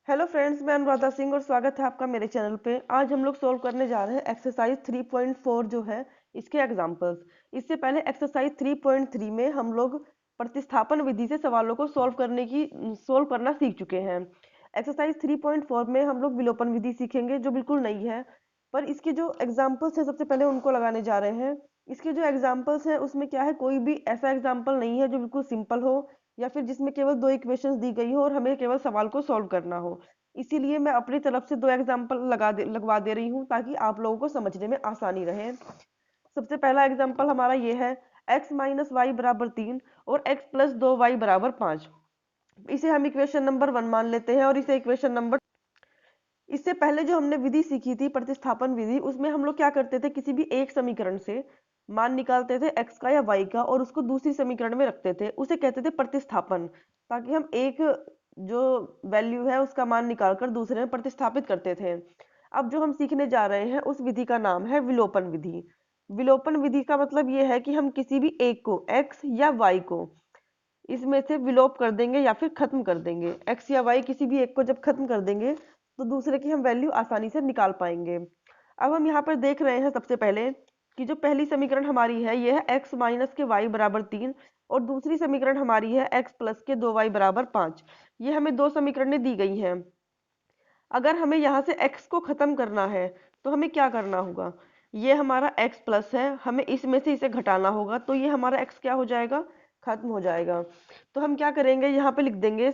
Hello friends, मैं अनुराधा सिंह और स्वागत है आपका मेरे चैनल पे। आज हम लोग सोल्व करने जा रहे हैं एक्सरसाइज 3.4 जो है इसके एग्जांपल्स। इससे पहले एक्सरसाइज 3.3 में हम लोग प्रतिस्थापन विधि से सवालों को सोल्व करना सीख चुके हैं। एक्सरसाइज 3.4 में हम लोग विलोपन विधि सीखेंगे जो बिल्कुल नई है, पर इसके जो एग्जाम्पल्स हैं सबसे पहले उनको लगाने जा रहे हैं। इसके जो एग्जाम्पल्स हैं उसमें क्या है, कोई भी ऐसा एग्जाम्पल नहीं है जो बिल्कुल सिंपल हो या फिर जिसमें केवल दो इक्वेशंस दी गई हो और हमें केवल सवाल को सॉल्व करना हो। इसीलिए मैं अपनी तरफ से दो एग्जाम्पल लगवा दे रही हूँ ताकि आप लोगों को समझने में आसानी रहे। सबसे पहला एग्जाम्पल हमारा ये है, x माइनस वाई बराबर 3 और x प्लस 2y बराबर 5। इसे हम इक्वेशन नंबर 1 मान लेते हैं और इसे इक्वेशन नंबर। इससे पहले जो हमने विधि सीखी थी प्रतिस्थापन विधि, उसमें हम लोग क्या करते थे, किसी भी एक समीकरण से मान निकालते थे x का या y का और उसको दूसरी समीकरण में रखते थे, उसे कहते थे प्रतिस्थापन। ताकि हम एक जो वैल्यू है उसका मान निकालकर दूसरे में प्रतिस्थापित करते थे। अब जो हम सीखने जा रहे हैं उस विधि का नाम है विलोपन विधि। विलोपन विधि का मतलब ये है कि हम किसी भी एक को x या y को इसमें से विलोप कर देंगे या फिर खत्म कर देंगे। x या y किसी भी एक को जब खत्म कर देंगे तो दूसरे की हम वैल्यू आसानी से निकाल पाएंगे। अब हम यहाँ पर देख रहे हैं सबसे पहले कि जो पहली समीकरण हमारी है ये है x माइनस के y बराबर 3 और दूसरी समीकरण हमारी है x प्लस के 2y बराबर 5। ये हमें दो समीकरणें दी गई हैं। अगर हमें यहाँ से x को खत्म करना है तो हमें क्या करना होगा, ये हमारा x प्लस है, हमें इसमें से इसे घटाना होगा तो ये हमारा x क्या हो जाएगा, खत्म हो जाएगा। तो हम क्या करेंगे, यहाँ पे लिख देंगे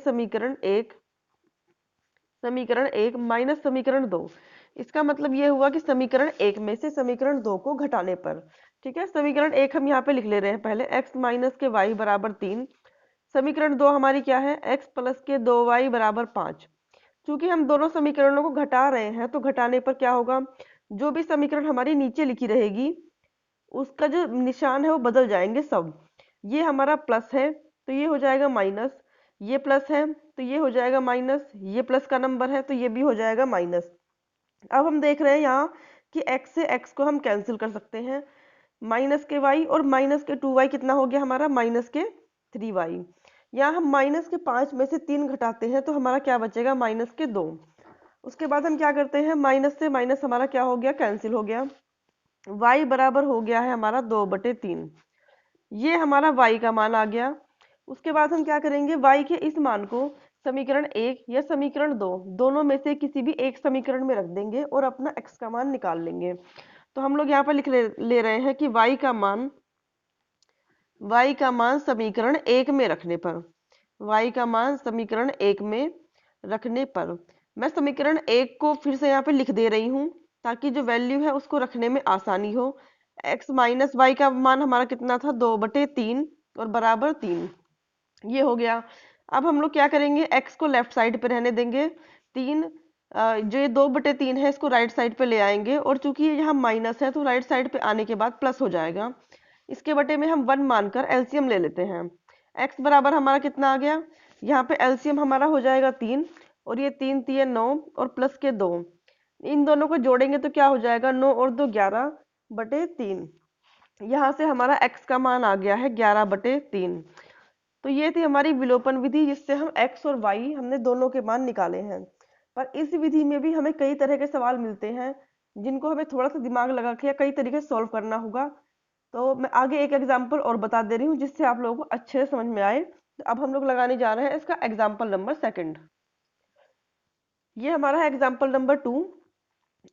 समीकरण एक माइनस समीकरण दो। इसका मतलब ये हुआ कि समीकरण एक में से समीकरण दो को घटाने पर। ठीक है, समीकरण एक हम यहाँ पे लिख ले रहे हैं पहले, x माइनस के y बराबर 3। समीकरण दो हमारी क्या है, x प्लस के 2y बराबर 5। क्योंकि हम दोनों समीकरणों को घटा रहे हैं तो घटाने पर क्या होगा, जो भी समीकरण हमारी नीचे लिखी रहेगी उसका जो निशान है वो बदल जाएंगे सब। ये हमारा प्लस है तो ये हो जाएगा माइनस, ये प्लस है तो ये हो जाएगा माइनस, ये प्लस का नंबर है तो ये भी हो जाएगा माइनस। अब हम देख रहे हैं यहाँ कि x से x को हम कैंसिल कर सकते हैं। माइनस के y और माइनस के 2y कितना हो गया हमारा, माइनस के 3y। यहाँ हम माइनस के 5 में से 3 घटाते हैं तो हमारा क्या बचेगा, माइनस के 2। उसके बाद हम क्या करते हैं, माइनस से माइनस हमारा क्या हो गया, कैंसिल हो गया। y बराबर हो गया है हमारा 2/3। ये हमारा y का मान आ गया। उसके बाद हम क्या करेंगे, y के इस मान को समीकरण एक या समीकरण दो दोनों में से किसी भी एक समीकरण में रख देंगे और अपना x का मान निकाल लेंगे। तो हम लोग यहाँ पर लिख ले रहे हैं कि y का मान समीकरण एक में रखने पर, y का मान समीकरण एक में रखने पर मैं समीकरण एक को फिर से यहाँ पे लिख दे रही हूँ ताकि जो वैल्यू है उसको रखने में आसानी हो। x माइनस वाई का मान हमारा कितना था, 2/3 और बराबर 3। ये हो गया। अब हम लोग क्या करेंगे, x को लेफ्ट साइड पे रहने देंगे। 3 जो ये 2/3 है इसको राइट साइड पे ले आएंगे और चूंकि ये यहाँ माइनस है तो राइट साइड पे आने के बाद प्लस हो जाएगा। इसके बटे में हम 1 मानकर एलसीएम ले लेते हैं। x बराबर हमारा कितना आ गया, यहाँ पे एलसीएम हमारा हो जाएगा 3 और ये 3 3 9 और प्लस के 2। इन दोनों को जोड़ेंगे तो क्या हो जाएगा, 9 और 2 11/3। यहाँ से हमारा x का मान आ गया है 11/3। तो ये थी हमारी विलोपन विधि जिससे हम x और y हमने दोनों के मान निकाले हैं। पर इस विधि में भी हमें कई तरह के सवाल मिलते हैं जिनको हमें थोड़ा सा दिमाग लगा के या कई तरीके से सॉल्व करना होगा। तो मैं आगे एक एग्जाम्पल और बता दे रही हूँ जिससे आप लोगों को अच्छे से समझ में आए। तो अब हम लोग लगाने जा रहे हैं इसका एग्जाम्पल नंबर सेकंड। ये हमारा है एग्जाम्पल नंबर 2।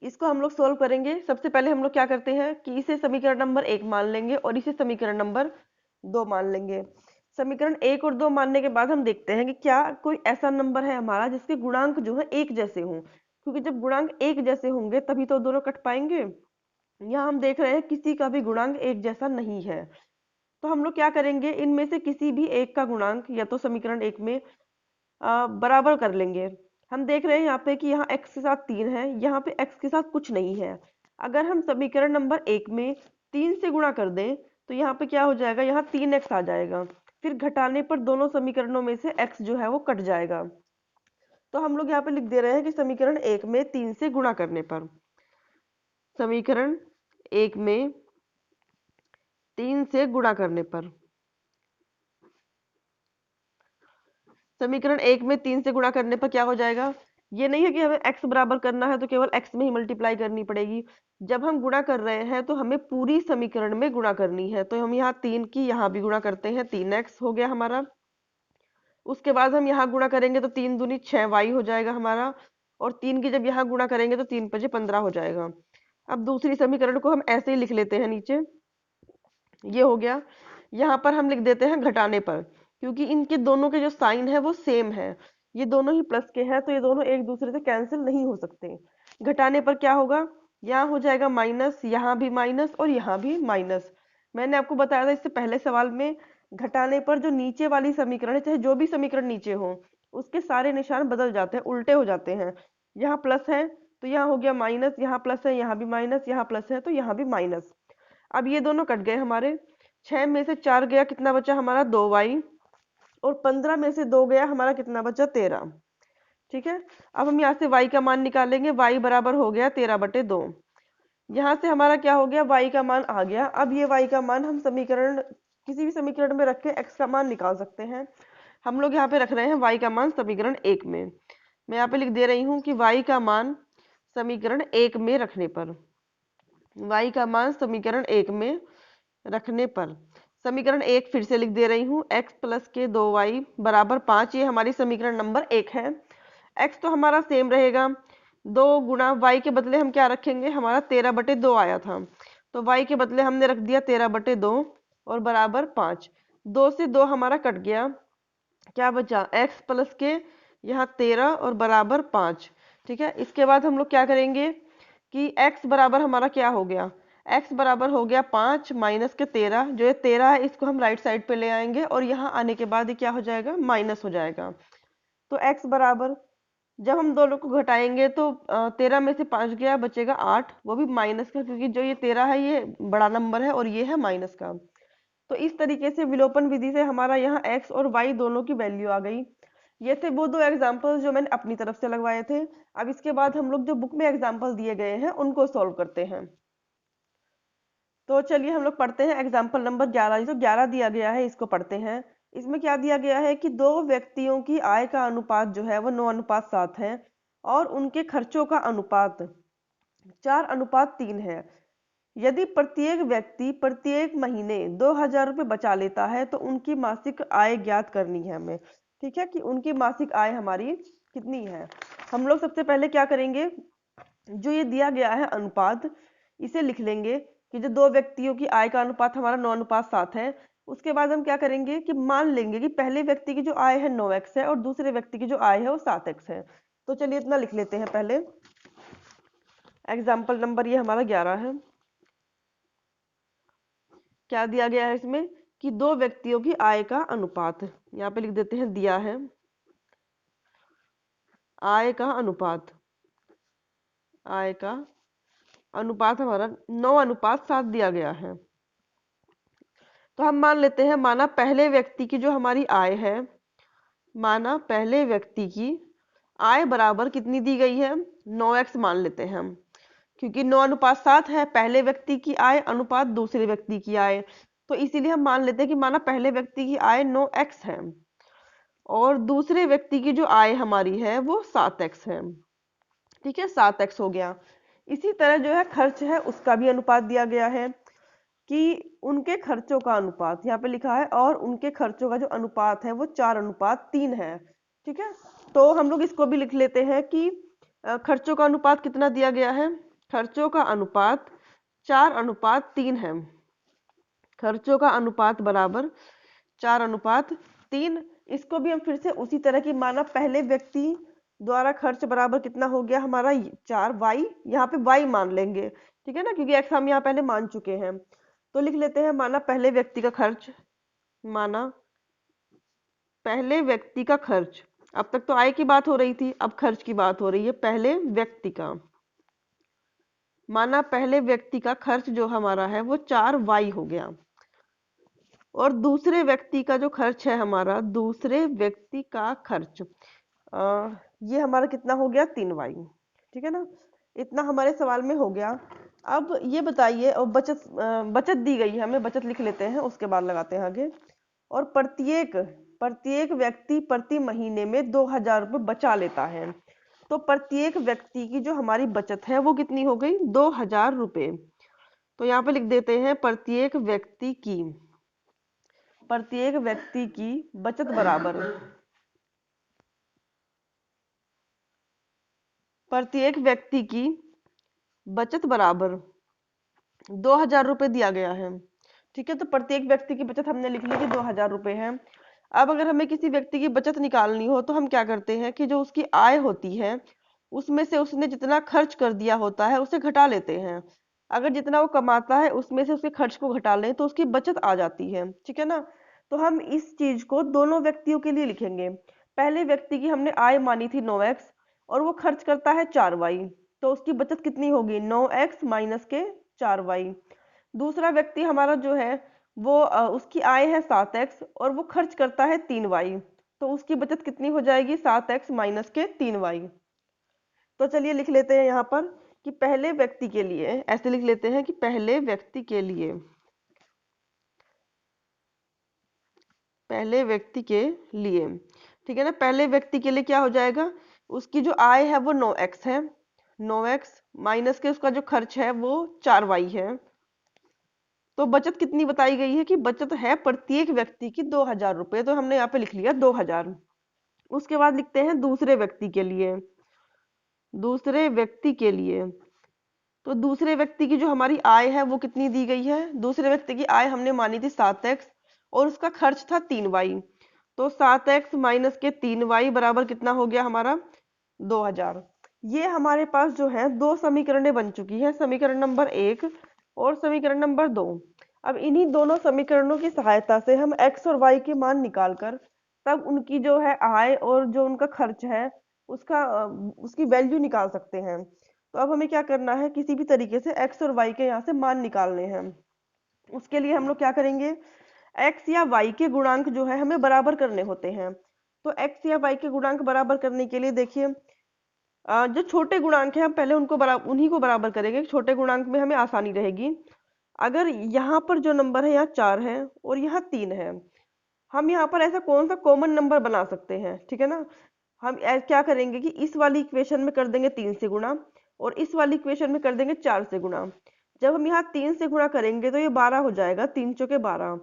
इसको हम लोग सोल्व करेंगे। सबसे पहले हम लोग क्या करते हैं कि इसे समीकरण नंबर 1 मान लेंगे और इसे समीकरण नंबर 2 मान लेंगे। समीकरण 1 और 2 मानने के बाद हम देखते हैं कि क्या कोई ऐसा नंबर है हमारा जिसके गुणांक जो है एक जैसे हों, क्योंकि जब गुणांक एक जैसे होंगे तभी तो दोनों कट पाएंगे। यहाँ हम देख रहे हैं किसी का भी गुणांक एक जैसा नहीं है। तो हम लोग क्या करेंगे, इनमें से किसी भी एक का गुणांक या तो समीकरण एक में बराबर कर लेंगे। हम देख रहे हैं यहाँ पे कि यहाँ x के साथ 3 है, यहाँ पे x के साथ कुछ नहीं है। अगर हम समीकरण नंबर एक में 3 से गुणा कर दें तो यहाँ पे क्या हो जाएगा, यहाँ 3x आ जाएगा। फिर घटाने पर दोनों समीकरणों में से x जो है वो कट जाएगा। तो हम लोग यहाँ पे लिख दे रहे हैं कि समीकरण एक में 3 से गुणा करने पर, समीकरण एक में 3 से गुणा करने पर, समीकरण एक में 3 से गुणा करने पर क्या हो जाएगा, ये नहीं है कि हमें x बराबर करना है तो केवल x में ही मल्टीप्लाई करनी पड़ेगी। जब हम गुणा कर रहे हैं तो हमें पूरी समीकरण में गुणा करनी है, तो हम यहाँ 3 की यहाँ भी गुणा करते हैं, 3x हो गया हमारा। उसके बाद हम यहाँ गुणा करेंगे तो 3 दूनी 6y हो जाएगा हमारा, और 3 की जब यहाँ गुणा करेंगे तो 3 पचे 15 हो जाएगा। अब दूसरी समीकरण को हम ऐसे ही लिख लेते हैं नीचे, ये हो गया। यहाँ पर हम लिख देते हैं घटाने पर, क्योंकि इनके दोनों के जो साइन है वो सेम है, ये दोनों ही प्लस के हैं, तो ये दोनों एक दूसरे से कैंसिल नहीं हो सकते। घटाने पर क्या होगा, यहाँ हो जाएगा माइनस, यहाँ भी माइनस और यहाँ भी माइनस। मैंने आपको बताया था इससे पहले सवाल में, घटाने पर जो नीचे वाली समीकरण है, चाहे जो भी समीकरण नीचे हो, उसके सारे निशान बदल जाते हैं, उल्टे हो जाते हैं। यहाँ प्लस है तो यहाँ हो गया माइनस, यहाँ प्लस है यहाँ भी माइनस, यहाँ प्लस है तो यहाँ भी माइनस। अब ये दोनों कट गए हमारे, 6 में से 4 गया, कितना बचा हमारा 2y, और 15 में से 2 गया, हमारा कितना बचा 13। ठीक है, अब हम यहाँ से y का मान निकालेंगे, y बराबर हो गया 13/2। यहाँ से हमारा क्या हो गया, y का मान आ गया। अब ये y का मान हम समीकरण, किसी भी समीकरण में रख के x का मान निकाल सकते हैं। हम लोग यहाँ पे रख रहे हैं y का मान समीकरण 1 में। मैं यहाँ पे लिख दे रही हूँ कि y का मान समीकरण 1 में रखने पर, y का मान समीकरण 1 में रखने पर, समीकरण 1 फिर से लिख दे रही हूँ, x प्लस के 2y बराबर 5, ये हमारी समीकरण नंबर 1 है। x तो हमारा सेम रहेगा, 2 गुणा y के बदले हम क्या रखेंगे, हमारा 13/2 आया था, तो y के बदले हमने रख दिया 13/2 और बराबर 5। 2 से 2 हमारा कट गया, क्या बचा, x प्लस के यहाँ 13 और बराबर 5। ठीक है, इसके बाद हम लोग क्या करेंगे कि x बराबर हमारा क्या हो गया, x बराबर हो गया 5 माइनस के 13, जो ये 13 है इसको हम राइट साइड पे ले आएंगे, और यहाँ आने के बाद ये क्या हो जाएगा, माइनस हो जाएगा। तो x बराबर, जब हम दोनों को घटाएंगे तो 13 में से 5 गया, बचेगा 8, वो भी माइनस का, क्योंकि जो ये 13 है ये बड़ा नंबर है और ये है माइनस का। तो इस तरीके से विलोपन विधि से हमारा यहाँ x और y दोनों की वैल्यू आ गई। ये थे वो 2 एग्जाम्पल्स जो मैंने अपनी तरफ से लगवाए थे। अब इसके बाद हम लोग जो बुक में एग्जाम्पल दिए गए हैं उनको सॉल्व करते हैं। तो चलिए हम लोग पढ़ते हैं एग्जाम्पल नंबर 11, जो 11 दिया गया है इसको पढ़ते हैं। इसमें क्या दिया गया है कि 2 व्यक्तियों की आय का अनुपात जो है वो 9:7 है, और उनके खर्चों का अनुपात 4:3 है। यदि प्रत्येक व्यक्ति प्रत्येक महीने 2,000 रुपये बचा लेता है तो उनकी मासिक आय ज्ञात करनी है हमें। ठीक है, कि उनकी मासिक आय हमारी कितनी है। हम लोग सबसे पहले क्या करेंगे, जो ये दिया गया है अनुपात, इसे लिख लेंगे कि जो 2 व्यक्तियों की आय का अनुपात हमारा 9:7 है। उसके बाद हम क्या करेंगे कि मान लेंगे कि पहले व्यक्ति की जो आय है 9x है और दूसरे व्यक्ति की जो आय है वो 7x है। तो चलिए इतना लिख लेते हैं पहले। एग्जाम्पल नंबर ये हमारा 11 है। क्या दिया गया है इसमें कि 2 व्यक्तियों की आय का अनुपात, यहाँ पे लिख देते हैं, दिया है आय का अनुपात, आय का अनुपात हमारा 9:7 दिया गया है। तो हम मान लेते हैं, माना पहले व्यक्ति की जो हमारी आय है, माना पहले व्यक्ति की आय बराबर कितनी दी गई है, 9x मान लेते हैं हम, क्योंकि 9:7 है पहले व्यक्ति की आय अनुपात दूसरे व्यक्ति की आय, तो इसीलिए हम मान लेते हैं कि माना पहले व्यक्ति की आय 9x है और दूसरे व्यक्ति की जो आय हमारी है वो 7x है। ठीक है, 7x हो गया। इसी तरह जो है खर्च है उसका भी अनुपात दिया गया है कि उनके खर्चों का अनुपात, यहाँ पे लिखा है, और उनके खर्चों का जो अनुपात है वो 4:3 है। ठीक है, तो हम लोग इसको भी लिख लेते हैं कि खर्चों का अनुपात कितना दिया गया है, खर्चों का अनुपात 4:3 है। खर्चों का अनुपात बराबर 4:3। इसको भी हम फिर से उसी तरह की, माना पहले व्यक्ति द्वारा खर्च बराबर कितना हो गया हमारा 4y, यहाँ पे y मान लेंगे, ठीक है ना, क्योंकि x हम यहाँ पहले मान चुके हैं। तो लिख लेते हैं, माना पहले व्यक्ति का खर्च, माना पहले व्यक्ति का खर्च, अब तक तो आय की बात हो रही थी, अब खर्च की बात हो रही है, पहले व्यक्ति का, माना पहले व्यक्ति का खर्च जो हमारा है वो 4y हो गया, और दूसरे व्यक्ति का जो खर्च है हमारा, दूसरे व्यक्ति का खर्च ये हमारा कितना हो गया 3y। ठीक है ना, इतना हमारे सवाल में हो गया। अब ये बताइए, और बचत दी गई है हमें, बचत लिख लेते हैं, उसके बाद लगाते हैं आगे। और प्रत्येक व्यक्ति प्रति महीने में 2,000 रुपये बचा लेता है। तो प्रत्येक व्यक्ति की जो हमारी बचत है वो कितनी हो गई, 2000 रुपये। तो यहाँ पे लिख देते हैं प्रत्येक व्यक्ति की बचत बराबर, प्रत्येक व्यक्ति की बचत बराबर 2000 रुपये दिया गया है। ठीक है, तो प्रत्येक व्यक्ति की बचत हमने लिख ली कि 2000 रुपये है। अब अगर हमें किसी व्यक्ति की बचत निकालनी हो तो हम क्या करते हैं कि जो उसकी आय होती है उसमें से उसने जितना खर्च कर दिया होता है उसे घटा लेते हैं। अगर जितना वो कमाता है उसमें से उसके खर्च को घटा लें तो उसकी बचत आ जाती है। ठीक है ना, तो हम इस चीज को दोनों व्यक्तियों के लिए लिखेंगे। पहले व्यक्ति की हमने आय मानी थी 9x और वो खर्च करता है 4y, तो उसकी बचत कितनी होगी, 9x माइनस के 4y। दूसरा व्यक्ति हमारा जो है वो उसकी आय है 7x और वो खर्च करता है 3y, तो उसकी बचत कितनी हो जाएगी, 7x माइनस के 3y। तो चलिए लिख लेते हैं यहाँ पर कि पहले व्यक्ति के लिए, ऐसे लिख लेते हैं कि पहले व्यक्ति के लिए, पहले व्यक्ति के लिए, ठीक है ना, पहले व्यक्ति के लिए क्या हो जाएगा, उसकी जो आय है वो 9x है, 9x माइनस के उसका जो खर्च है वो 4y है। तो बचत कितनी बताई गई है कि बचत है प्रत्येक व्यक्ति की 2000 रुपये, तो हमने यहाँ पे लिख लिया 2000। उसके बाद लिखते हैं दूसरे व्यक्ति के लिए, दूसरे व्यक्ति के लिए। तो दूसरे व्यक्ति की जो हमारी आय है वो कितनी दी गई है, दूसरे व्यक्ति की आय हमने मानी थी 7x और उसका खर्च था 3y, तो 7x माइनस के 3y बराबर कितना हो गया हमारा, 2000। ये हमारे पास जो है दो समीकरणें बन चुकी है, समीकरण नंबर 1 और समीकरण नंबर 2। अब इन्हीं दोनों समीकरणों की सहायता से हम x और y के मान निकालकर तब उनकी जो है आय और जो उनका खर्च है उसकी वैल्यू निकाल सकते हैं। तो अब हमें क्या करना है, किसी भी तरीके से x और y के यहाँ से मान निकालने हैं। उसके लिए हम लोग क्या करेंगे, x या y के गुणांक जो है हमें बराबर करने होते हैं। तो x या y के गुणांक बराबर करने के लिए देखिए, जो छोटे गुणांक है हम पहले उन्हीं को बराबर करेंगे, छोटे गुणांक में हमें आसानी रहेगी। अगर यहाँ पर जो नंबर है यहाँ 4 है और यहाँ 3 है, हम यहाँ पर ऐसा कौन सा कॉमन नंबर बना सकते हैं, ठीक है ना, हम क्या करेंगे कि इस वाली इक्वेशन में कर देंगे 3 से गुणा और इस वाली इक्वेशन में कर देंगे 4 से गुणा। जब हम यहाँ 3 से गुणा करेंगे तो ये 12 हो जाएगा, 3 चौके 12।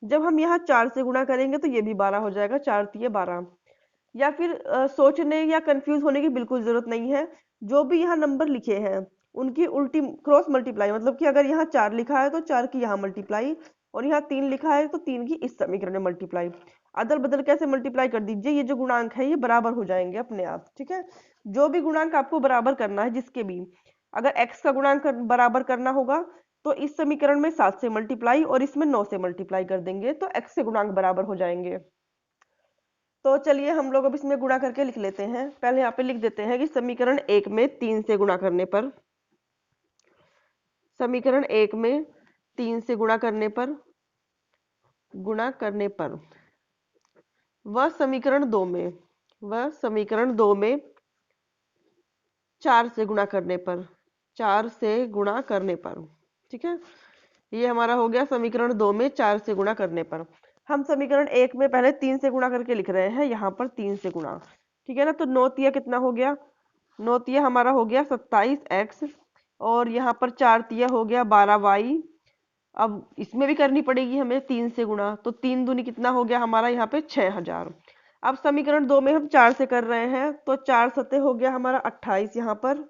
जब हम यहाँ 4 से गुणा करेंगे तो ये भी 12 हो जाएगा, 4 तिये 12। या फिर सोचने या कंफ्यूज होने की बिल्कुल जरूरत नहीं है, जो भी यहाँ नंबर लिखे हैं उनकी उल्टी क्रॉस मल्टीप्लाई, मतलब कि अगर यहाँ 4 लिखा है तो 4 की यहाँ मल्टीप्लाई और यहाँ 3 लिखा है तो 3 की इस समीकरण में मल्टीप्लाई, अदल बदल कैसे मल्टीप्लाई कर दीजिए, ये जो गुणांक है ये बराबर हो जाएंगे अपने आप। ठीक है, जो भी गुणांक आपको बराबर करना है, जिसके भी अगर x का गुणांक बराबर करना होगा तो इस समीकरण में 7 से मल्टीप्लाई और इसमें 9 से मल्टीप्लाई कर देंगे तो x के गुणांक बराबर हो जाएंगे। तो चलिए हम लोग अब इसमें गुणा करके लिख लेते हैं। पहले यहाँ पे लिख देते हैं कि समीकरण 1 में 3 से गुणा करने पर, समीकरण 1 में 3 से गुणा करने पर वह समीकरण 2 में, वह समीकरण 2 में 4 से गुणा करने पर, 4 से गुणा करने पर, ठीक है, ये हमारा हो गया समीकरण 2 में 4 से गुणा करने पर। हम समीकरण 1 में पहले 3 से गुणा करके लिख रहे हैं, यहाँ पर 3 से गुणा, ठीक है ना, तो 9 तिया कितना हो गया, 9 तिया हमारा हो गया 27x और यहाँ पर 4 तिया हो गया 12y। अब इसमें भी करनी पड़ेगी हमें 3 से गुणा, तो 3 दूनी कितना हो गया हमारा यहाँ पे 6000। अब समीकरण 2 में हम 4 से कर रहे हैं तो 4 सते हो गया हमारा 28, यहाँ पर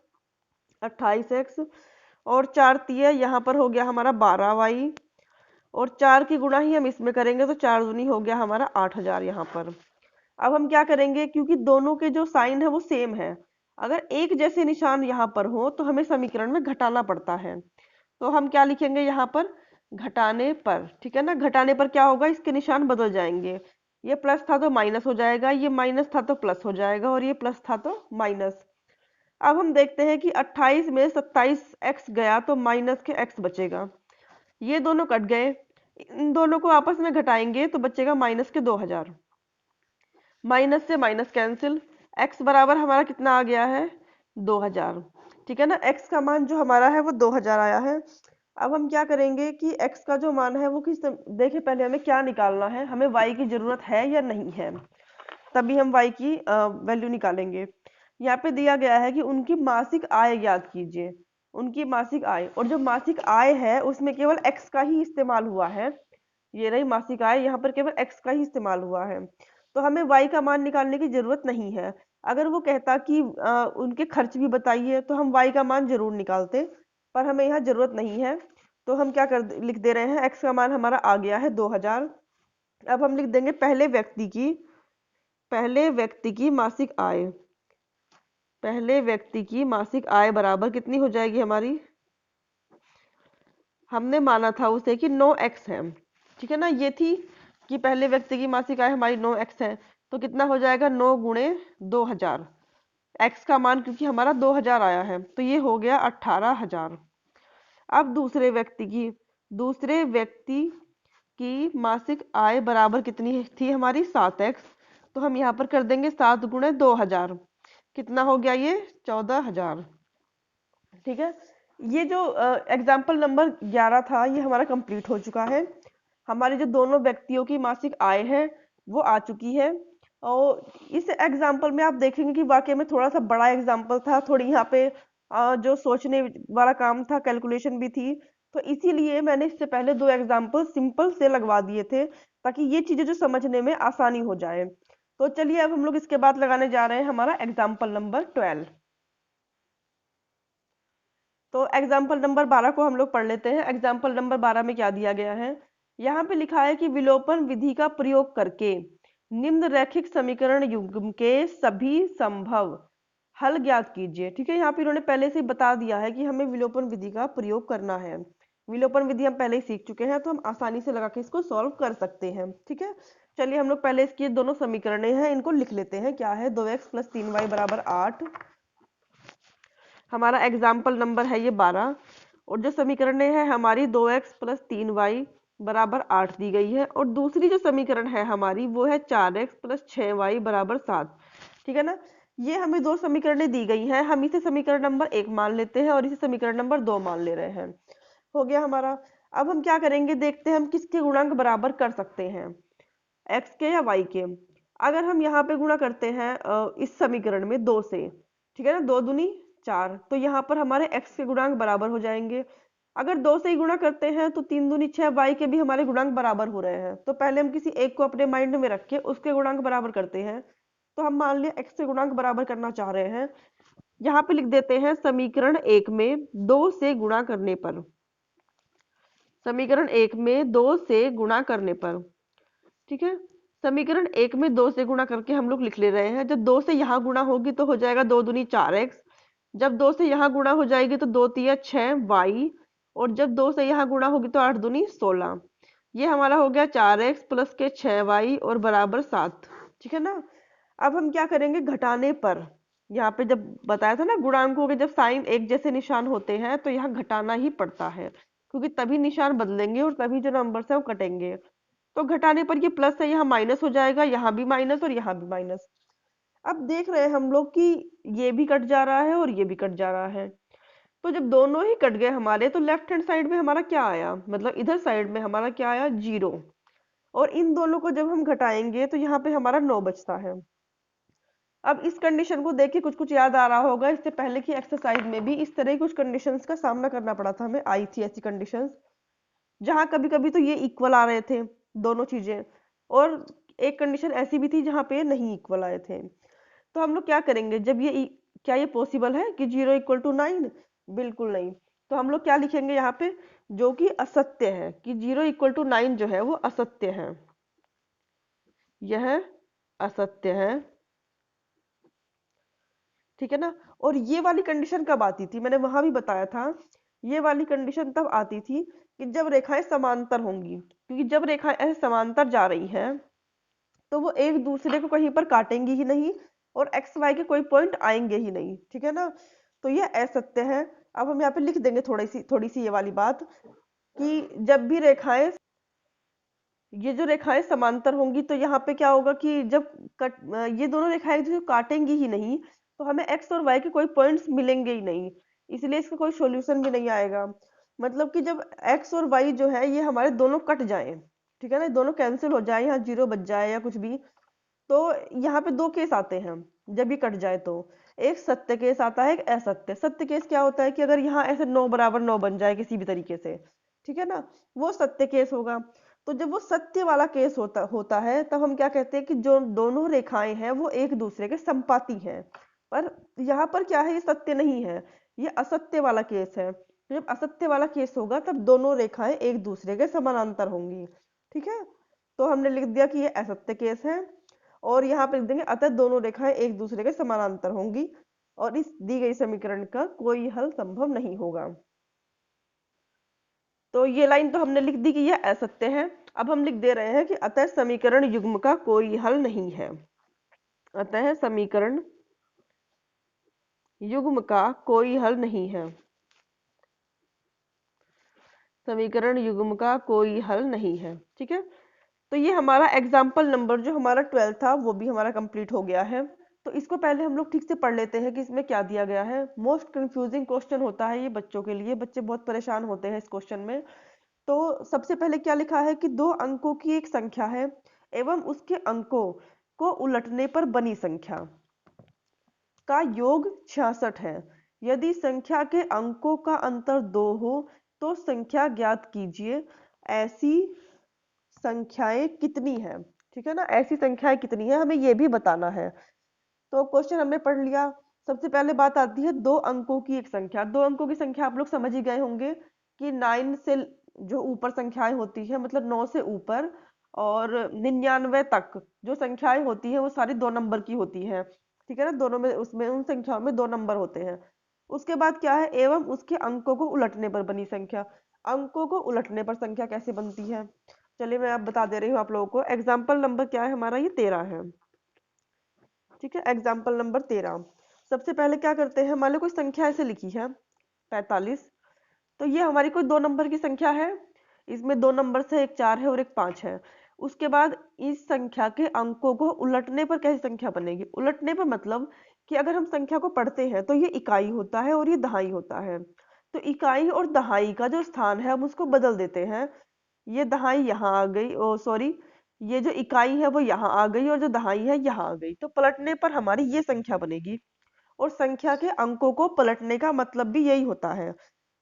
28x और 4 तिया यहाँ पर हो गया हमारा 12y और 4 की गुणा ही हम इसमें करेंगे तो 4 दूनी हो गया हमारा 8000 यहाँ पर। अब हम क्या करेंगे, क्योंकि दोनों के जो साइन है वो सेम है, अगर एक जैसे निशान यहाँ पर हो तो हमें समीकरण में घटाना पड़ता है, तो हम क्या लिखेंगे यहाँ पर, घटाने पर, ठीक है ना, घटाने पर क्या होगा, इसके निशान बदल जाएंगे, ये प्लस था तो माइनस हो जाएगा, ये माइनस था तो प्लस हो जाएगा और ये प्लस था तो माइनस। अब हम देखते हैं कि 28 में 27x गया तो माइनस के x बचेगा, ये दोनों कट गए, इन दोनों को आपस में घटाएंगे तो बचेगा माइनस के 2000, माइनस से माइनस कैंसिल, x बराबर हमारा कितना आ गया है 2000, ठीक है ना, x का मान जो हमारा है वो 2000 आया है। अब हम क्या करेंगे कि x का जो मान है वो देखिए पहले हमें क्या निकालना है, हमें y की जरूरत है या नहीं है, तभी हम y की वैल्यू निकालेंगे। यहाँ पे दिया गया है कि उनकी मासिक आय ज्ञात कीजिए। उनकी मासिक आय, और जो मासिक आय है उसमें केवल एक्स का ही इस्तेमाल हुआ है। ये रही मासिक आय, यहाँ पर केवल एक्स का ही इस्तेमाल हुआ है, तो हमें वाई का मान निकालने की जरूरत नहीं है। अगर वो कहता कि उनके खर्च भी बताइए तो हम वाई का मान जरूर निकालते, पर हमें यहाँ जरूरत नहीं है। तो हम क्या लिख दे रहे हैं, एक्स का मान हमारा आ गया है 2000। अब हम लिख देंगे पहले व्यक्ति की मासिक आय। पहले व्यक्ति की मासिक आय बराबर कितनी हो जाएगी हमारी, हमने माना था उसे कि 9x है, ठीक है ना। ये थी कि पहले व्यक्ति की मासिक आय हमारी 9x है, तो कितना हो जाएगा 9 गुणे 2000। x का मान क्योंकि हमारा 2000 आया है तो ये हो गया 18000। अब दूसरे व्यक्ति की मासिक आय बराबर कितनी थी हमारी 7x, तो हम यहाँ पर कर देंगे 7 गुणे 2000, कितना हो गया ये 14000। ठीक है, ये जो एग्जाम्पल नंबर 11 था ये हमारा कंप्लीट हो चुका है। हमारे जो दोनों व्यक्तियों की मासिक आय है वो आ चुकी है। और इस एग्जाम्पल में आप देखेंगे कि वाकई में थोड़ा सा बड़ा एग्जाम्पल था, थोड़ी यहाँ पे जो सोचने वाला काम था, कैलकुलेशन भी थी, तो इसीलिए मैंने इससे पहले दो एग्जाम्पल सिंपल से लगवा दिए थे ताकि ये चीजें जो समझने में आसानी हो जाए। तो चलिए अब हम लोग इसके बाद लगाने जा रहे हैं हमारा एग्जाम्पल नंबर 12। तो एग्जाम्पल नंबर 12 को हम लोग पढ़ लेते हैं। एग्जाम्पल नंबर 12 में क्या दिया गया है, यहाँ पे लिखा है कि विलोपन विधि का प्रयोग करके निम्न रैखिक समीकरण युग्म के सभी संभव हल ज्ञात कीजिए। ठीक है, यहाँ पे इन्होंने पहले से बता दिया है कि हमें विलोपन विधि का प्रयोग करना है। विलोपन विधि हम पहले ही सीख चुके हैं तो हम आसानी से लगा के इसको सॉल्व कर सकते हैं। ठीक है, चलिए हम लोग पहले इसकी दोनों समीकरण हैं इनको लिख लेते हैं। क्या है, 2x + 3y = 8। हमारा एग्जाम्पल नंबर है ये 12, और जो समीकरण है हमारी 2x + 3y = 8 दी गई है, और दूसरी जो समीकरण है हमारी वो है 4x + 6y = 7। ठीक है ना, ये हमें दो समीकरणें दी गई हैं, हम इसे समीकरण नंबर 1 मान लेते हैं और इसे समीकरण नंबर 2 मान ले रहे हैं। हो गया हमारा। अब हम क्या करेंगे, देखते हैं हम किसके गुणांक बराबर कर सकते हैं, x के या y के। अगर हम यहाँ पे गुणा करते हैं इस समीकरण में 2 से, ठीक है ना, 2 दूनी 4, तो यहाँ पर हमारे x के गुणांक बराबर हो जाएंगे। अगर 2 से ही गुणा करते हैं तो 3 दूनी 6, y के भी हमारे गुणांक बराबर हो रहे हैं। तो पहले हम किसी एक को अपने माइंड में रख के उसके गुणांक बराबर करते हैं। तो हम मान लिया x के गुणांक बराबर करना चाह रहे हैं। यहाँ पे लिख देते हैं समीकरण 1 में 2 से गुणा करने पर, समीकरण 1 में 2 से गुणा करने पर, ठीक है, समीकरण 1 में 2 से गुणा करके हम लोग लिख ले रहे हैं। जब 2 से यहाँ गुणा होगी तो हो जाएगा 2 दूनी 4x, जब 2 से यहाँ गुणा हो जाएगी तो 2 तिया 6y, और जब 2 से यहाँ गुणा होगी तो 8 दूनी 16। ये हमारा हो गया 4x + के 6y और बराबर 7। ठीक है ना, अब हम क्या करेंगे, घटाने पर, यहाँ पे जब बताया था ना गुणांकों के जब साइन एक जैसे निशान होते हैं तो यहाँ घटाना ही पड़ता है, क्योंकि तभी निशान बदलेंगे और तभी जो नंबर है वो कटेंगे। तो घटाने पर ये प्लस है, यहाँ माइनस हो जाएगा, यहाँ भी माइनस और यहाँ भी माइनस। अब देख रहे हैं हम लोग कि ये भी कट जा रहा है और ये भी कट जा रहा है। तो जब दोनों ही कट गए हमारे तो लेफ्ट हैंड साइड में हमारा क्या आया, मतलब इधर साइड में हमारा क्या आया, 0। और इन दोनों को जब हम घटाएंगे तो यहाँ पे हमारा 9 बचता है। अब इस कंडीशन को देख के कुछ कुछ याद आ रहा होगा, इससे पहले की एक्सरसाइज में भी इस तरह कुछ कंडीशंस का सामना करना पड़ा था हमें, आई थी ऐसी कंडीशंस जहां कभी कभी तो ये इक्वल आ रहे थे दोनों चीजें, और एक कंडीशन ऐसी भी थी जहां पे नहीं इक्वल आए थे। तो हम लोग क्या करेंगे, जब ये क्या ये पॉसिबल है कि 0 = 9? बिल्कुल नहीं। तो हम लोग क्या लिखेंगे यहाँ पे, जो कि असत्य है, कि 0 = 9 जो है वो असत्य है, यह असत्य है। ठीक है ना, और ये वाली कंडीशन कब आती थी, मैंने वहां भी बताया था, ये वाली कंडीशन तब आती थी कि जब रेखाएं समांतर होंगी, क्योंकि जब रेखाएं ऐसे समांतर जा रही हैं तो वो एक दूसरे को कहीं पर काटेंगी ही नहीं और एक्स वाई के कोई पॉइंट आएंगे ही नहीं। ठीक है ना, तो ये असत्य है। अब हम यहाँ पे लिख देंगे थोड़ी सी ये वाली बात, कि जब भी रेखाएं, ये जो रेखाएं समांतर होंगी तो यहाँ पे क्या होगा कि जब ये दोनों रेखाएं जो काटेंगी ही नहीं तो हमें एक्स और वाई के कोई पॉइंट्स मिलेंगे ही नहीं, इसलिए इसका कोई सॉल्यूशन भी नहीं आएगा। मतलब कि जब एक्स और वाई जो है ये हमारे दोनों कट जाए, ठीक है ना, दोनों कैंसिल हो जाए, यहाँ 0 बच जाए या कुछ भी, तो यहाँ पे दो केस आते हैं जब ये कट जाए। तो एक सत्य केस आता है, एक असत्य। सत्य केस क्या होता है कि अगर यहाँ ऐसे 9 बराबर 9 बन जाए किसी भी तरीके से, ठीक है ना, वो सत्य केस होगा। तो जब वो सत्य वाला केस होता है तब हम क्या कहते हैं कि जो दोनों रेखाएं हैं वो एक दूसरे के संपाती हैं। पर यहाँ पर क्या है, ये सत्य नहीं है, ये असत्य वाला केस है। तो जब असत्य वाला केस होगा तब दोनों रेखाएं एक दूसरे के समानांतर होंगी, ठीक है। तो हमने लिख दिया कि ये असत्य केस है, और यहाँ पे लिख देंगे अतः दोनों रेखाएं एक दूसरे के समानांतर होंगी और इस दी गई समीकरण का कोई हल संभव नहीं होगा। तो ये लाइन तो हमने लिख दी कि यह असत्य है। अब हम लिख दे रहे हैं कि अतः समीकरण युग्म का कोई हल नहीं है। अतः समीकरण युग्म का कोई हल नहीं है। समीकरण युग्म का कोई हल नहीं है, ठीक है। तो ये हमारा एग्जाम्पल नंबर जो हमारा 12 था वो भी हमारा कंप्लीट हो गया है। तो इसको पहले हम लोग ठीक से पढ़ लेते हैं कि इसमें क्या दिया गया है। मोस्ट कंफ्यूजिंग क्वेश्चन होता है ये बच्चों के लिए, बच्चे बहुत परेशान होते हैं इस क्वेश्चन में। तो सबसे पहले क्या लिखा है कि 2 अंकों की एक संख्या है एवं उसके अंकों को उलटने पर बनी संख्या का योग 66 है। यदि संख्या के अंकों का अंतर 2 हो तो संख्या ज्ञात कीजिए। ऐसी संख्याएं कितनी है, ठीक है ना, ऐसी संख्याएं कितनी है हमें ये भी बताना है। तो क्वेश्चन हमने पढ़ लिया। सबसे पहले बात आती है 2 अंकों की एक संख्या। 2 अंकों की संख्या आप लोग समझ ही गए होंगे कि 9 से जो ऊपर संख्याएं होती है, मतलब 9 से ऊपर और 99 तक जो संख्याएं होती है वो सारी 2 नंबर की होती है, ठीक है ना। दोनों में उसमें उन संख्याओं में 2 नंबर होते हैं। उसके बाद क्या है, एवं उसके अंकों को उलटने पर बनी संख्या। अंकों को उलटने पर संख्या कैसे बनती है, चलिए मैं अब बता दे रही हूँ आप लोगों को। एग्जाम्पल नंबर क्या है हमारा, ये 13 है, ठीक है। Example number 13। सबसे पहले क्या करते हैं, मान लो कोई संख्या ऐसे लिखी है 45। तो ये हमारी कोई 2 नंबर की संख्या है, इसमें 2 नंबर से एक 4 है और एक 5 है। उसके बाद इस संख्या के अंकों को उलटने पर कैसी संख्या बनेगी। उलटने पर मतलब कि अगर हम संख्या को पढ़ते हैं तो ये इकाई होता है और ये दहाई होता है। तो इकाई और दहाई का जो स्थान है हम उसको बदल देते हैं। ये दहाई यहाँ आ गई, ओ सॉरी, ये जो इकाई है वो यहाँ आ गई और जो दहाई है यहाँ आ गई। तो पलटने पर हमारी ये संख्या बनेगी। और संख्या के अंकों को पलटने का मतलब भी यही होता है।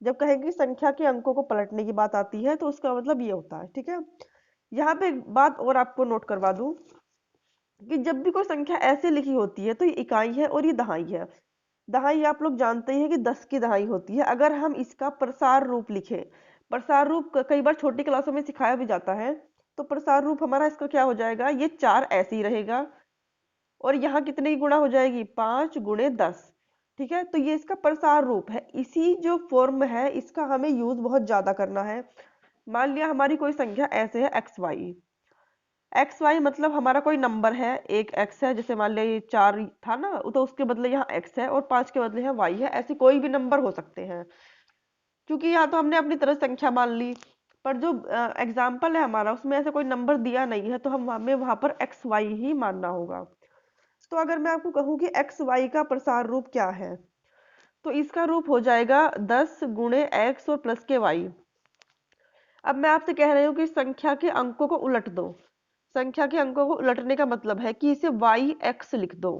जब कहेंगे संख्या के अंकों को पलटने की बात आती है तो उसका मतलब ये होता है, ठीक है। यहाँ पे एक बात और आपको नोट करवा दूं कि जब भी कोई संख्या ऐसे लिखी होती है तो ये इकाई है और ये दहाई है। दहाई आप लोग जानते हैं कि 10 की दहाई होती है। अगर हम इसका प्रसार रूप लिखें, प्रसार रूप कई बार छोटी क्लासों में सिखाया भी जाता है, तो प्रसार रूप हमारा इसका क्या हो जाएगा, ये 4 ऐसे ही रहेगा और यहाँ कितने की गुणा हो जाएगी, 5 गुणे 10, ठीक है। तो ये इसका प्रसार रूप है। इसी जो फॉर्म है इसका हमें यूज बहुत ज्यादा करना है। मान लिया हमारी कोई संख्या ऐसे है एक्स वाई। एक्स वाई मतलब हमारा कोई नंबर है, एक एक्स है, जैसे मान लिया ये 4 था ना, तो उसके बदले यहाँ एक्स है और 5 के बदले यहाँ वाई है। ऐसे कोई भी नंबर हो सकते हैं, क्योंकि यहाँ तो हमने अपनी तरह संख्या मान ली। पर जो एग्जाम्पल है हमारा उसमें ऐसे कोई नंबर दिया नहीं है, तो हमें वहां पर एक्स वाई ही मानना होगा। तो अगर मैं आपको कहूँ कि एक्स वाई का प्रसार रूप क्या है, तो इसका रूप हो जाएगा 10 गुणे एक्स और प्लस के वाई। अब मैं आपसे कह रही हूँ कि संख्या के अंकों को उलट दो। संख्या के अंकों को उलटने का मतलब है कि इसे वाई एक्स लिख दो।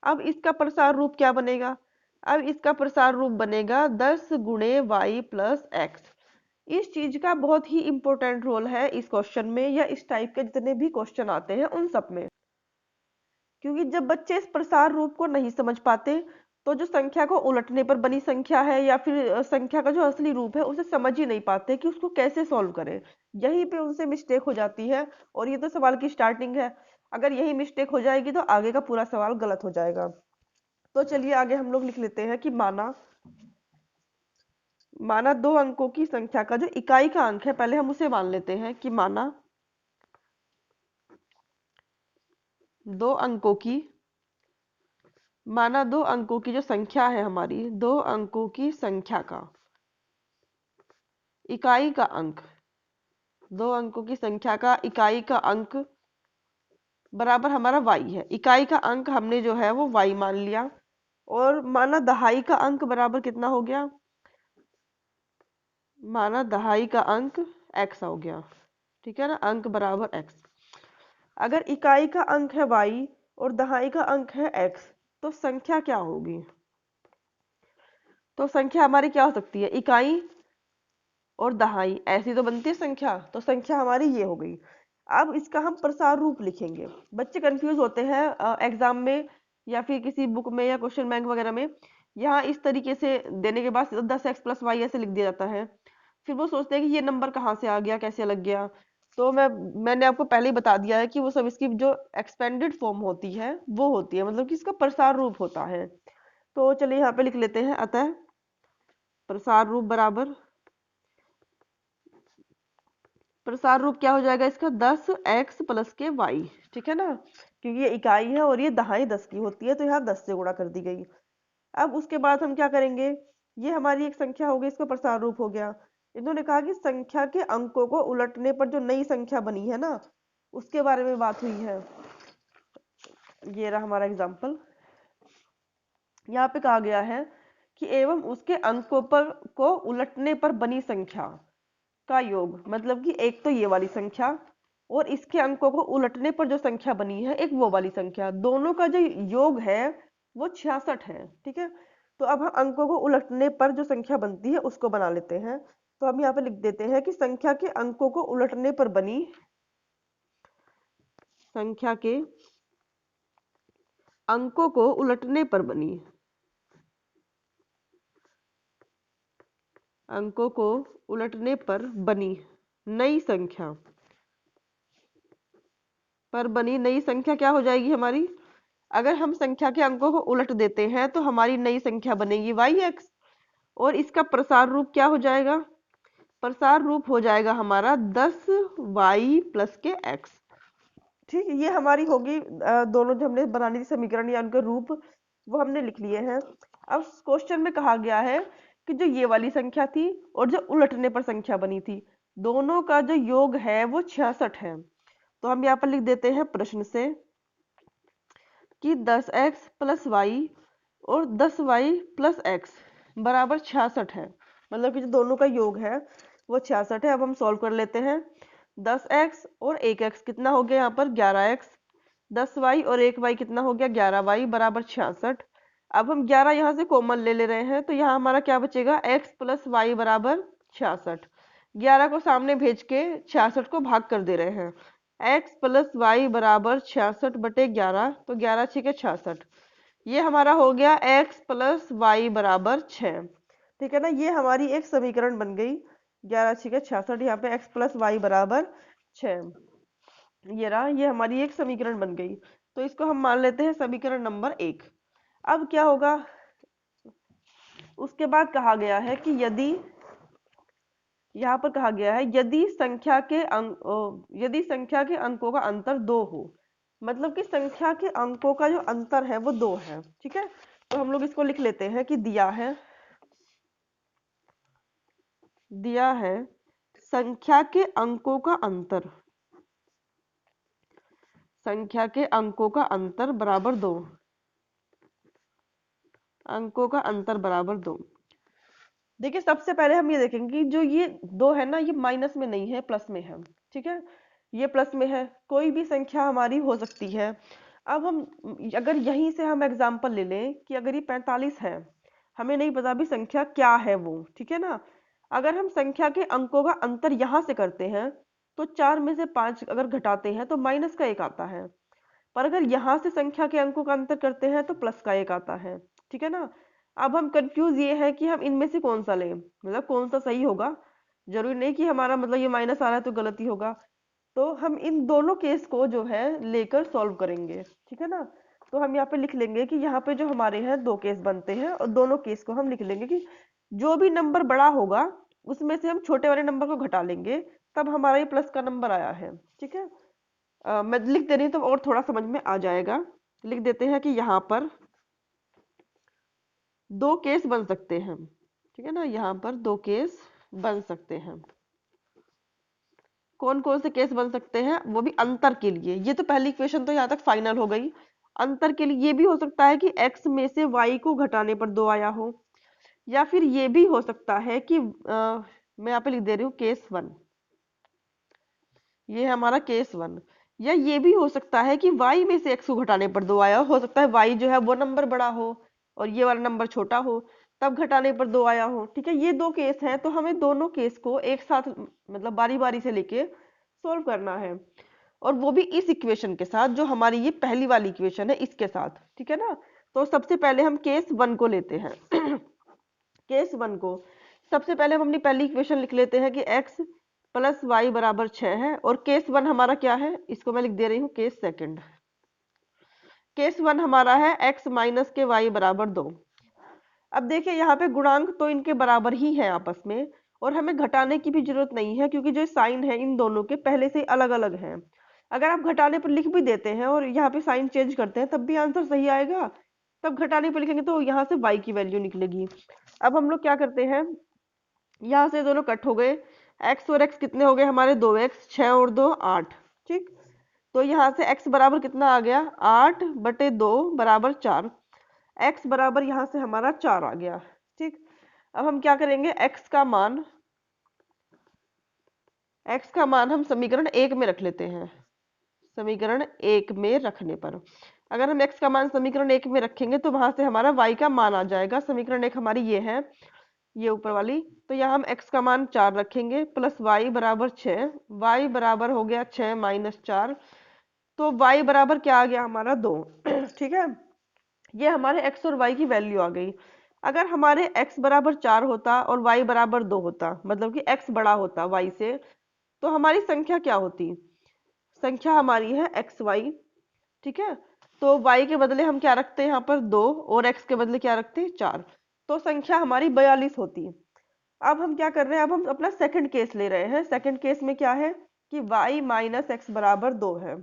अब इसका प्रसार रूप क्या बनेगा, अब इसका प्रसार रूप बनेगा 10 गुणे वाई प्लस एक्स। इस चीज का बहुत ही इंपॉर्टेंट रोल है इस क्वेश्चन में या इस टाइप के जितने भी क्वेश्चन आते हैं उन सब में। क्योंकि जब बच्चे इस प्रसार रूप को नहीं समझ पाते तो जो संख्या को उलटने पर बनी संख्या है या फिर संख्या का जो असली रूप है उसे समझ ही नहीं पाते कि उसको कैसे सॉल्व करें। यहीं पे उनसे मिस्टेक हो जाती है और ये तो सवाल की स्टार्टिंग है। अगर यही मिस्टेक हो जाएगी तो आगे का पूरा सवाल गलत हो जाएगा। तो चलिए आगे हम लोग लिख लेते हैं कि माना माना 2 अंकों की संख्या का जो इकाई का अंक है, पहले हम उसे मान लेते हैं कि माना 2 अंकों की माना 2 अंकों की जो संख्या है हमारी, 2 अंकों की संख्या का इकाई का अंक, 2 अंकों की संख्या का इकाई का अंक बराबर हमारा y है। इकाई का अंक हमने जो है वो y मान लिया और माना दहाई का अंक बराबर कितना हो गया, माना दहाई का अंक x हो गया, ठीक है ना, अंक बराबर x। अगर इकाई का अंक है y और दहाई का अंक है x तो संख्या क्या होगी? तो संख्या हमारी क्या हो सकती है? इकाई और दहाई, ऐसी तो बनती है संख्या। तो संख्या हमारी ये हो गई। अब इसका हम प्रसार रूप लिखेंगे। बच्चे कंफ्यूज होते हैं एग्जाम में या फिर किसी बुक में या क्वेश्चन बैंक वगैरह में, यहाँ इस तरीके से देने के बाद 10x+y ऐसे लिख दिया जाता है। फिर वो सोचते हैं कि ये नंबर कहाँ से आ गया, कैसे लग गया। तो मैंने आपको पहले ही बता दिया है कि वो सब इसकी जो एक्सपेंडेड फॉर्म होती है वो होती है, मतलब कि इसका प्रसार रूप होता है। तो चलिए यहाँ पे लिख लेते हैं, अतः प्रसार रूप बराबर, प्रसार रूप क्या हो जाएगा इसका? 10x+y, ठीक है ना, क्योंकि ये इकाई है और ये दहाई 10 की होती है, तो यहाँ 10 से गुणा कर दी गई। अब उसके बाद हम क्या करेंगे? ये हमारी एक संख्या हो गई, इसका प्रसार रूप हो गया। इन्होंने कहा कि संख्या के अंकों को उलटने पर जो नई संख्या बनी है ना, उसके बारे में बात हुई है। ये रहा हमारा एग्जाम्पल। यहाँ पे कहा गया है कि एवं उसके अंकों पर को उलटने पर बनी संख्या का योग, मतलब कि एक तो ये वाली संख्या और इसके अंकों को उलटने पर जो संख्या बनी है एक वो वाली संख्या, दोनों का जो योग है वो 66 है, ठीक है। तो अब हम अंकों को उलटने पर जो संख्या बनती है उसको बना लेते हैं। तो हम यहाँ पे लिख देते हैं कि संख्या के अंकों को उलटने पर बनी, संख्या के अंकों को उलटने पर बनी, अंकों को उलटने पर बनी नई संख्या, पर बनी नई संख्या क्या हो जाएगी हमारी? अगर हम संख्या के अंकों को उलट देते हैं तो हमारी नई संख्या बनेगी yx, और इसका प्रसार रूप क्या हो जाएगा? प्रसार रूप हो जाएगा हमारा 10y+x, ठीक है। ये हमारी होगी दोनों जो हमने बनानी थी समीकरण या उनके रूप, वो हमने लिख लिए हैं। अब क्वेश्चन में कहा गया है कि जो ये वाली संख्या थी और जो उलटने पर संख्या बनी थी, दोनों का जो योग है वो 66 है। तो हम यहाँ पर लिख देते हैं प्रश्न से कि 10x+y और 10y+x बराबर 66 है, मतलब कि जो दोनों का योग है वो 66 है। अब हम सॉल्व कर लेते हैं। 10x और 1x कितना हो गया यहाँ पर? 11x। 10y और 1y कितना हो गया? 11y बराबर 66। अब हम 11 यहाँ से कॉमन ले रहे हैं, तो यहाँ हमारा क्या बचेगा? x+y बराबर 66। 11 को सामने भेज के 66 को भाग कर दे रहे हैं। x+y बराबर 66/11, तो 11 6 66। ये हमारा हो गया x+y बराबर 6, ठीक है ना। ये हमारी एक समीकरण बन गई, 11 6 66, यहाँ पे x+y बराबर 6। ये रहा, ये हमारी एक समीकरण बन गई। तो इसको हम मान लेते हैं समीकरण नंबर 1। अब क्या होगा? उसके बाद कहा गया है कि यदि, यहाँ पर कहा गया है यदि संख्या के यदि संख्या के अंकों का अंतर 2 हो, मतलब कि संख्या के अंकों का जो अंतर है वो 2 है, ठीक है। तो हम लोग इसको लिख लेते हैं कि दिया है संख्या के अंकों का अंतर, संख्या के अंकों का अंतर बराबर 2, अंकों का अंतर बराबर 2। देखिए सबसे पहले हम ये देखेंगे कि जो ये 2 है ना, ये माइनस में नहीं है, प्लस में है, ठीक है। ये प्लस में है, कोई भी संख्या हमारी हो सकती है। अब हम अगर यहीं से हम एग्जाम्पल ले लें कि अगर ये 45 है, हमें नहीं पता भी संख्या क्या है वो, ठीक है ना। अगर हम संख्या के अंकों का अंतर यहाँ से करते हैं तो 4 में से 5 अगर घटाते हैं तो -1 आता है, पर अगर यहाँ से संख्या के अंकों का अंतर करते हैं तो +1 आता है, ठीक है ना। अब हम कंफ्यूज ये है कि हम इनमें से कौन सा लें, मतलब कौन सा सही होगा। जरूरी नहीं कि हमारा मतलब ये माइनस आ रहा है तो गलती होगा। तो हम इन दोनों केस को जो है लेकर सॉल्व करेंगे, ठीक है ना। तो हम यहाँ पे लिख लेंगे कि यहाँ पे जो हमारे हैं 2 केस बनते हैं और दोनों केस को हम लिख लेंगे कि जो भी नंबर बड़ा होगा उसमें से हम छोटे वाले नंबर को घटा लेंगे, तब हमारा ये प्लस का नंबर आया है, ठीक है। मैं लिख दे रही हूँ तो और थोड़ा समझ में आ जाएगा। लिख देते हैं कि यहाँ पर 2 केस बन सकते हैं, ठीक है ना। यहाँ पर 2 केस बन सकते हैं। कौन कौन से केस बन सकते हैं? वो भी अंतर के लिए। ये तो पहली इक्वेशन तो यहाँ तक फाइनल हो गई। अंतर के लिए ये भी हो सकता है कि x में से y को घटाने पर 2 आया हो, या फिर ये भी हो सकता है कि मैं यहाँ पे लिख दे रही हूँ केस 1। ये है हमारा केस 1 या ये भी हो सकता है कि y में से x को घटाने पर 2 आया हो सकता है y जो है वो नंबर बड़ा हो और ये वाला नंबर छोटा हो, तब घटाने पर 2 आया हो। ठीक है, ये दो केस हैं, तो हमें दोनों केस को एक साथ मतलब बारी बारी से लेके सोल्व करना है, और वो भी इस इक्वेशन के साथ जो हमारी ये पहली वाली इक्वेशन है इसके साथ। ठीक है ना, तो सबसे पहले हम केस 1 को लेते हैं। केस 1 को सबसे पहले हम अपनी पहली इक्वेशन लिख लेते हैं कि x प्लस वाई बराबर 6 है, और केस 1 हमारा क्या है, इसको मैं लिख दे रही हूँ केस सेकंड। केस 1 हमारा है x माइनस के वाई बराबर 2। अब देखिए यहाँ पे गुणांक तो इनके बराबर ही है आपस में, और हमें घटाने की भी जरूरत नहीं है क्योंकि जो साइन है इन दोनों के पहले से अलग अलग हैं। अगर आप घटाने पर लिख भी देते हैं और यहाँ पे साइन चेंज करते हैं तब भी आंसर सही आएगा, तब घटाने पर लिखेंगे तो यहाँ से y की वैल्यू निकलेगी। अब हम लोग क्या करते हैं, यहाँ से दोनों कट हो गए, x और x कितने हो गए हमारे, 2x, 6 और 2 8। ठीक, तो यहाँ से x बराबर कितना आ गया, 8/2 बराबर 4। x बराबर यहाँ से हमारा 4 आ गया। ठीक, अब हम क्या करेंगे, x का मान हम समीकरण 1 में रख लेते हैं। समीकरण 1 में रखने पर अगर हम x का मान समीकरण 1 में रखेंगे तो वहां से हमारा y का मान आ जाएगा। समीकरण 1 हमारी ये है, ये ऊपर वाली, तो यहाँ हम x का मान 4 रखेंगे प्लस y बराबर 6। y बराबर हो गया 6 माइनस 4, तो y बराबर क्या आ गया हमारा 2। ठीक है, ये हमारे x और y की वैल्यू आ गई। अगर हमारे x बराबर 4 होता और y बराबर 2 होता, मतलब कि x बड़ा होता y से, तो हमारी संख्या क्या होती, संख्या हमारी है एक्स वाई। ठीक है, तो y के बदले हम क्या रखते हैं यहाँ पर 2, और x के बदले क्या रखते हैं 4, तो संख्या हमारी 42 होती। अब हम क्या कर रहे हैं, अब हम अपना सेकंड केस ले रहे हैं। सेकंड केस में क्या है कि y माइनस एक्स बराबर 2 है,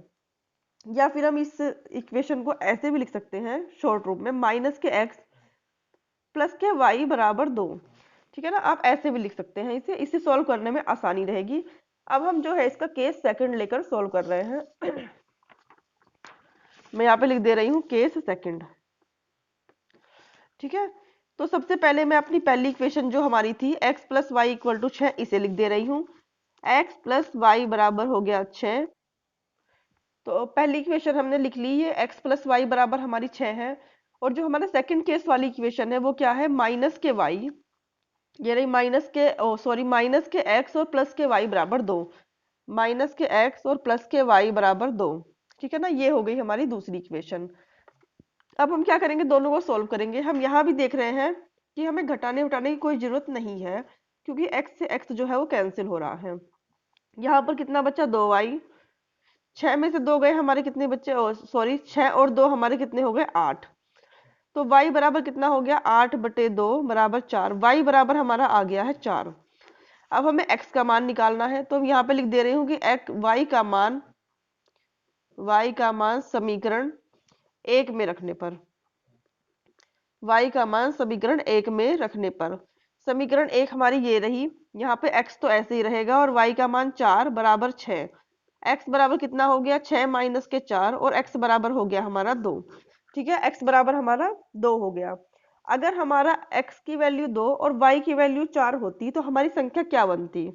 या फिर हम इस इक्वेशन को ऐसे भी लिख सकते हैं शॉर्ट रूप में, माइनस के x प्लस के y बराबर 2। ठीक है ना, आप ऐसे भी लिख सकते हैं, इसे सॉल्व करने में आसानी रहेगी। अब हम जो है इसका केस सेकंड लेकर सॉल्व कर रहे हैं। मैं यहाँ पे लिख दे रही हूँ केस सेकंड। ठीक है, तो सबसे पहले मैं अपनी पहली इक्वेशन जो हमारी थी x plus y equal to 6, इसे लिख दे रही हूँ। x प्लस वाई बराबर हो गया 6, तो पहली इक्वेशन हमने लिख ली है, x प्लस वाई बराबर हमारी 6 है। और जो हमारा सेकंड केस वाली इक्वेशन है वो क्या है, माइनस के y, ये रही माइनस के सॉरी माइनस के x और प्लस के y बराबर 2। माइनस के x और प्लस के y बराबर 2। ठीक है ना, ये हो गई हमारी दूसरी इक्वेशन। अब हम क्या करेंगे, दोनों को सॉल्व करेंगे। हम यहाँ भी देख रहे हैं कि हमें घटाने उठाने की कोई जरूरत नहीं है क्योंकि x से x जो है वो कैंसिल हो रहा है। यहाँ पर कितना बचा, 2y। 6 में से 2 गए, हमारे कितने बच्चे, सॉरी 6 और 2 हमारे कितने हो गए, 8। तो y बराबर कितना हो गया, 8/2 बराबर 4। y बराबर हमारा आ गया है 4। अब हमें x का मान निकालना है, तो हम यहाँ पे लिख दे रही हूँ कि y का मान समीकरण 1 में रखने पर, y का मान समीकरण 1 में रखने पर, समीकरण 1 हमारी ये रही। यहाँ पे x तो ऐसे ही रहेगा और y का मान 4 बराबर 6। x बराबर कितना हो गया, 6 माइनस के 4, और x बराबर हो गया हमारा 2। ठीक है, x बराबर हमारा 2 हो गया। अगर हमारा x की वैल्यू 2 और y की वैल्यू 4 होती तो हमारी संख्या क्या बनती,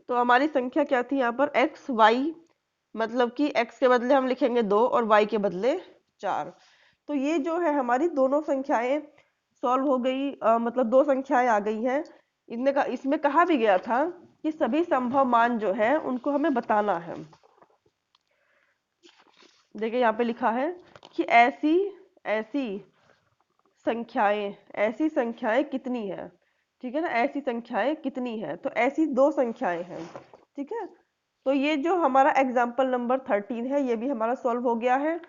तो हमारी संख्या क्या थी यहाँ पर, एक्स वाई, मतलब कि x के बदले हम लिखेंगे 2 और y के बदले 4। तो ये जो है हमारी दोनों संख्याएं सॉल्व हो गई, मतलब दो संख्याएं आ गई हैं। इसमें कहा भी गया था कि सभी संभव मान जो है उनको हमें बताना है। देखिए यहाँ पे लिखा है कि ऐसी ऐसी ऐसी संख्याएं कितनी है। ठीक है ना, ऐसी संख्याएं कितनी है, तो ऐसी दो संख्याएं हैं। ठीक है, तो ये जो हमारा एग्जाम्पल नंबर 13 है ये भी हमारा सॉल्व हो गया है।